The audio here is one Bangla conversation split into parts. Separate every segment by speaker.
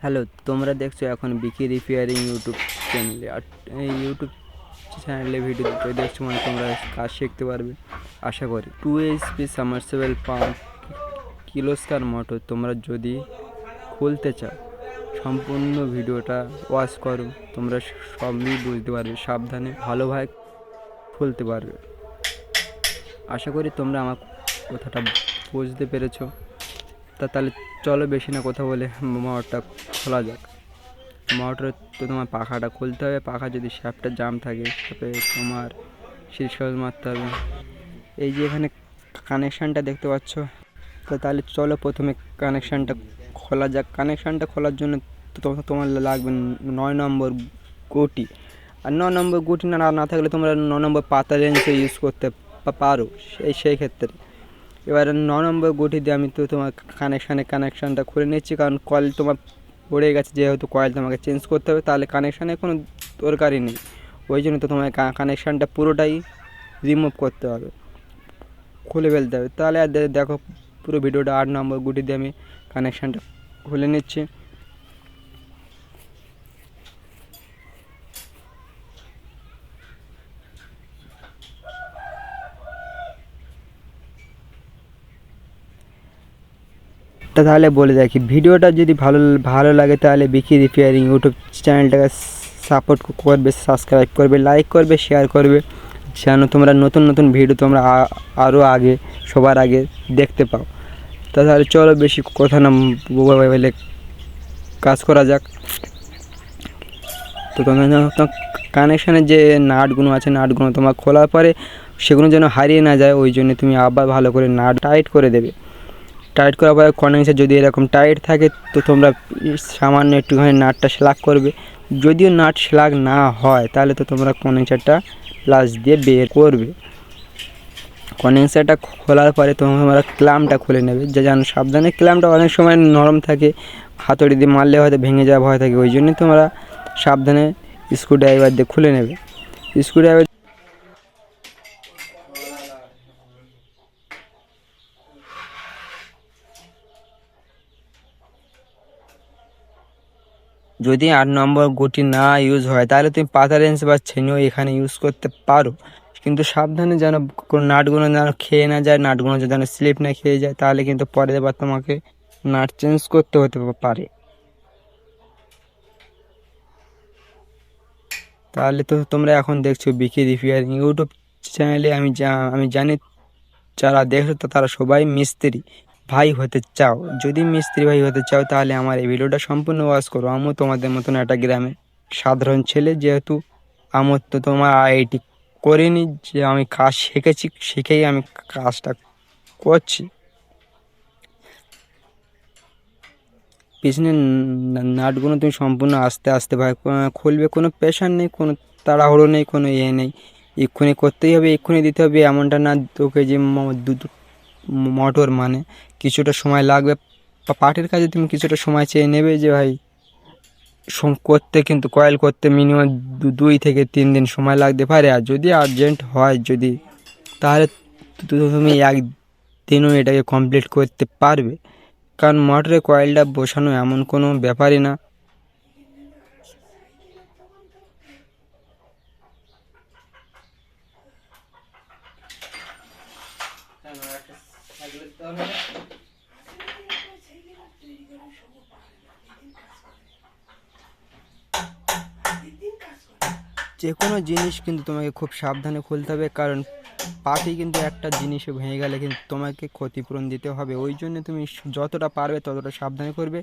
Speaker 1: হ্যালো, তোমরা দেখছো এখন বিকি রিপেয়ারিং ইউটিউব চ্যানেলে। আর এই ইউটিউব চ্যানেলে ভিডিও দেখছো মানে তোমরা কাজ শিখতে পারবে আশা করি। 2 HP submersible pump Kirloskar motor তোমরা যদি খুলতে চাও, সম্পূর্ণ ভিডিওটা ওয়াচ করো, তোমরা সবই বুঝতে পারবে, সাবধানে ভালোভাবে খুলতে পারবে। আশা করি তোমরা আমার কথাটা বুঝতে পেরেছো। তাহলে চলো বেশি না কথা বলে মোটরটা খোলা যাক। মোটরে তো তোমার পাখাটা খুলতে হবে। পাখা যদি শ্যাফটটা জাম থাকে, শ্যাফে তোমার শীর্ষল মারতে হবে। এই যে এখানে কানেকশানটা দেখতে পাচ্ছ, তো তাহলে চলো প্রথমে কানেকশানটা খোলা যাক। কানেকশানটা খোলার জন্য তোমার লাগবে 9 নম্বর গুটি। আর 9 নম্বর গুটি না থাকলে তোমরা 9 নম্বর পাতা রেঞ্জে ইউজ করতে পারো সেই ক্ষেত্রে। এবার 9 নম্বর গুটি দিয়ে আমি তো তোমার কানেকশানটা খুলে নিচ্ছি, কারণ কয়েল তোমার পড়ে গেছে, যেহেতু কয়েল তোমাকে চেঞ্জ করতে হবে, তাহলে কানেকশানের কোনো দরকারই নেই। ওই জন্য তো তোমার কানেকশানটা পুরোটাই রিমুভ করতে হবে, খুলে ফেলতে হবে। তাহলে আর দেখো পুরো ভিডিওটা 8 নম্বর গুটি দিয়ে আমি কানেকশানটা খুলে নিচ্ছি। তাহলে বলে দেখি, ভিডিওটা যদি ভালো লাগে তাহলে বিকি রিপেয়ারিং ইউটিউব চ্যানেলটাকে সাপোর্ট করবে, সাবস্ক্রাইব করবে, লাইক করবে, শেয়ার করবে, যেন তোমরা নতুন নতুন ভিডিও তোমরা আরও আগে সবার আগে দেখতে পাও। তাহলে চলো বেশি কথা না বলে কাজ করা যাক। তো তোমার কানেকশানের যে নাটগুলো আছে, নাটগুলো তোমার খোলার পরে সেগুলো যেন হারিয়ে না যায়, ওই জন্য তুমি আবার ভালো করে নাট টাইট করে দেবে। টাইট করার পরে কনেকশান যদি এরকম টাইট থাকে, তো তোমরা সামান্য একটুখানি নাটটা সেলাক করবে। যদিও নাট সেলাক না হয়, তাহলে তো তোমরা কনেকশানটা প্লাস দিয়ে বের করবে। কনেকশানটা খোলার পরে তোমরা ক্ল্যাম্পটা খুলে নেবে, যেন সাবধানে। ক্ল্যাম্পটা অনেক সময় নরম থাকে, হাতুড়ি দিয়ে মারলে হয়তো ভেঙে যাওয়া ভয় থাকে, ওই জন্যই তোমরা সাবধানে স্ক্রুড্রাইভার দিয়ে খুলে নেবে। স্ক্রুড্রাইভার যদি 8 নম্বর গুটি না ইউজ হয়, তাহলে তুমি পাতা রেঞ্জ বা ছেনিও এখানে ইউজ করতে পারো, কিন্তু সাবধানে যেন কোনো নাটগুলো যেন খেয়ে না যায়, নাটগুলো যেন স্লিপ না খেয়ে যায়, তাহলে কিন্তু পরের বার তোমাকে নাট চেঞ্জ করতে হতে পারে। তাহলে তো তোমরা এখন দেখছো বিকি রিপেয়ারিং ইউটিউব চ্যানেলে। আমি জানি যারা দেখছো তো তারা সবাই মিস্ত্রি ভাই হতে চাও। যদি মিস্ত্রি ভাই হতে চাও, তাহলে আমার এই ভিডিওটা সম্পূর্ণ ওয়াচ করো। আমিও তোমাদের মতন একটা গ্রামে সাধারণ ছেলে, যেহেতু আমার তো তোমার আইআইটি করিনি, যে আমি কাজ শিখেই আমি কাজটা করছি। পিছনে নাটগুলো তুমি সম্পূর্ণ আস্তে আস্তে ভাই খুলবে, কোনো প্রেশার নেই, কোনো তাড়াহুড়ো নেই, কোনো নেই। এক্ষুনি করতেই হবে, এক্ষুনি দিতে হবে, এমনটা না 2 কেজি মোটর মানে কিছুটা সময় লাগবে। পাটের কাজে তুমি কিছুটা সময় চেয়ে নেবে, যে ভাই করতে, কিন্তু কয়েল করতে মিনিমাম 2 থেকে 3 দিন সময় লাগতে পারে। আর যদি আর্জেন্ট হয়, যদি, তাহলে তুমি একদিনও এটাকে কমপ্লিট করতে পারবে, কারণ মোটরে কয়েলটা বসানো এমন কোনো ব্যাপারই না। যে কোনো জিনিস কিন্তু তোমাকে খুব সাবধানে খুলতে হবে, কারণ পাটি কিন্তু একটা জিনিসে ভেঙে গেলে কিন্তু তোমাকে ক্ষতিপূরণ দিতে হবে। ওই জন্য তুমি যতটা পারবে ততটা সাবধানে করবে।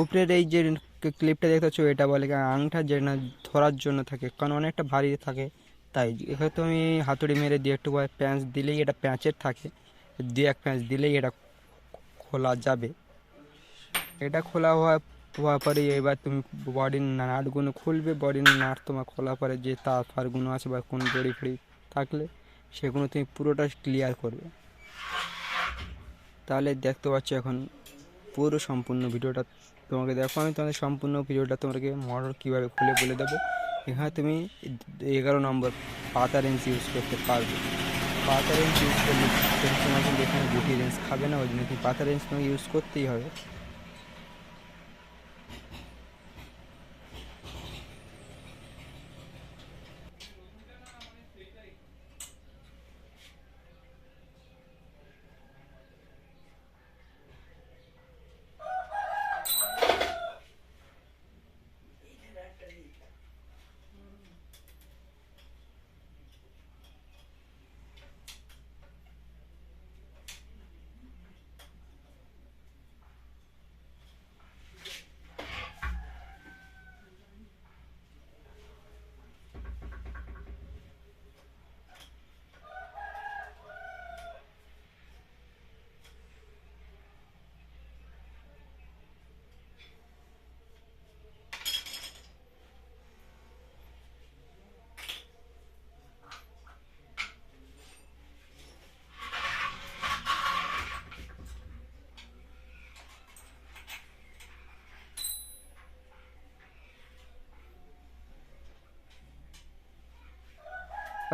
Speaker 1: উপরের এই যে ক্লিপটা দেখতে পাচ্ছ, এটা বলে আংটা, যে না ধরার জন্য থাকে, কারণ অনেকটা ভারী থাকে। তাই এখানে তুমি হাতুড়ি মেরে দিয়ে একটু প্যাঁচ দিলেই এটা প্যাঁচের থাকে, দিয়ে এক প্যাঁচ দিলেই এটা খোলা যাবে। এটা খোলা হওয়ার পরে এবার তুমি বডির নাটগুলো খুলবে। বডির নাট তোমার খোলার পরে যে তার ফারগুলো আছে বা কোনো দড়ি ফড়ি থাকলে সেগুলো তুমি পুরোটা ক্লিয়ার করবে। তাহলে দেখতে পাচ্ছ এখন পুরো সম্পূর্ণ ভিডিওটা তোমাকে দেখো। আমি তোমাদের সম্পূর্ণ ভিডিওটা তোমাকে মোটর কীভাবে খুলে বলে দেবো। এখানে তুমি 11 নম্বর পাতা রেঞ্জ ইউজ করতে পারবে। পাতা রেঞ্জ ইউজ করলে তোমার কিন্তু এখানে গুটি রেঞ্জ খাবে না, ওই জন্য তুমি পাতা রেঞ্জ তোমাকে ইউজ করতেই হবে।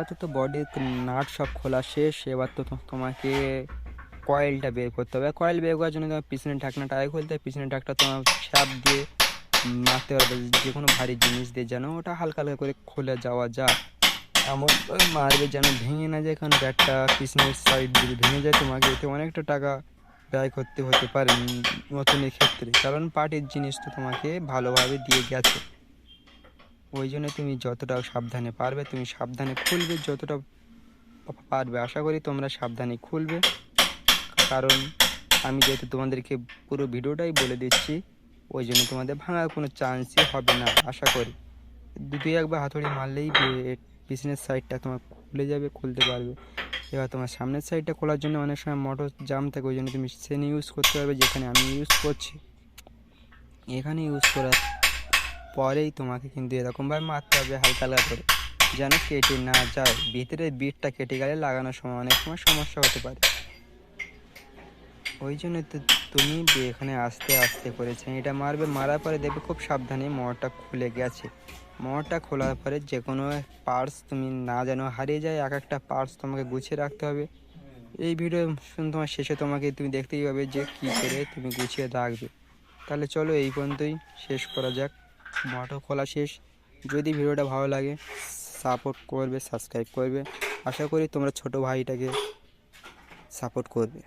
Speaker 1: আপাতত বডির নাট সব খোলা শেষ। এবার তো তোমাকে কয়েলটা বের করতে হবে। কয়েল বের করার জন্য তোমার পিছনের ঢাকনাটা আগে খুলতে হবে। পিছনের ঢাকনা তোমার শ্যাপ দিয়ে মারতে পারবে, যে কোনো ভারী জিনিস দিয়ে, যেন ওটা হালকা হালকা করে খুলে যাওয়া যায়। এমন মারবে যেন ভেঙে না যায়, কারণ ব্যাটটা পিছনের সাইড যদি ভেঙে যায় তোমাকে এতে অনেকটা টাকা ব্যয় করতে হতে পারে নতুনের ক্ষেত্রে, কারণ পার্টির জিনিস তো তোমাকে ভালোভাবে দিয়ে গেছে। ওই জন্য তুমি যতটা সাবধানে পারবে তুমি সাবধানে খুলবে, যতটা পারবে। আশা করি তোমরা সাবধানে খুলবে, কারণ আমি যেহেতু তোমাদেরকে পুরো ভিডিওটাই বলে দিচ্ছি, ওই জন্য তোমাদের ভাঙার কোনো চান্সই হবে না। আশা করি দুই একবার হাতুড়ি মারলেই পিছনের সাইডটা তোমার খুলে যাবে, খুলতে পারবে। এবার তোমার সামনের সাইডটা খোলার জন্য অনেক সময় মোটর জাম থাকে, ওই জন্য তুমি চেন ইউজ করতে পারবে, যেখানে আমি ইউজ করছি। এখানে ইউজ করার পরেই তোমাকে কিন্তু এরকমভাবে মারতে হবে হালকা হালকা করে, যেন কেটে না যায়। ভিতরে বিটটা কেটে গেলে লাগানোর সময় অনেক সময় সমস্যা হতে পারে। ওই জন্য তো তুমি এখানে আস্তে আস্তে করে ছেঁড়িটা মারবে। মারার পরে দেখবে খুব সাবধানে মোটরটা খুলে গেছে। মোটরটা খোলার পরে যে কোনো পার্টস তুমি না যেন হারিয়ে যায়, এক একটা পার্টস তোমাকে গুছিয়ে রাখতে হবে। এই ভিডিও তোমার শেষে তুমি দেখতেই পাবে যে কী করে তুমি গুছিয়ে রাখবে। তাহলে চলো এই পর্যন্তই শেষ করা যাক। মোটর খোলা শেষ। যদি ভিডিওটা ভালো লাগে সাপোর্ট করবে, সাবস্ক্রাইব করবে। আশা করি তোমরা ছোটো ভাইটাকে সাপোর্ট করবে।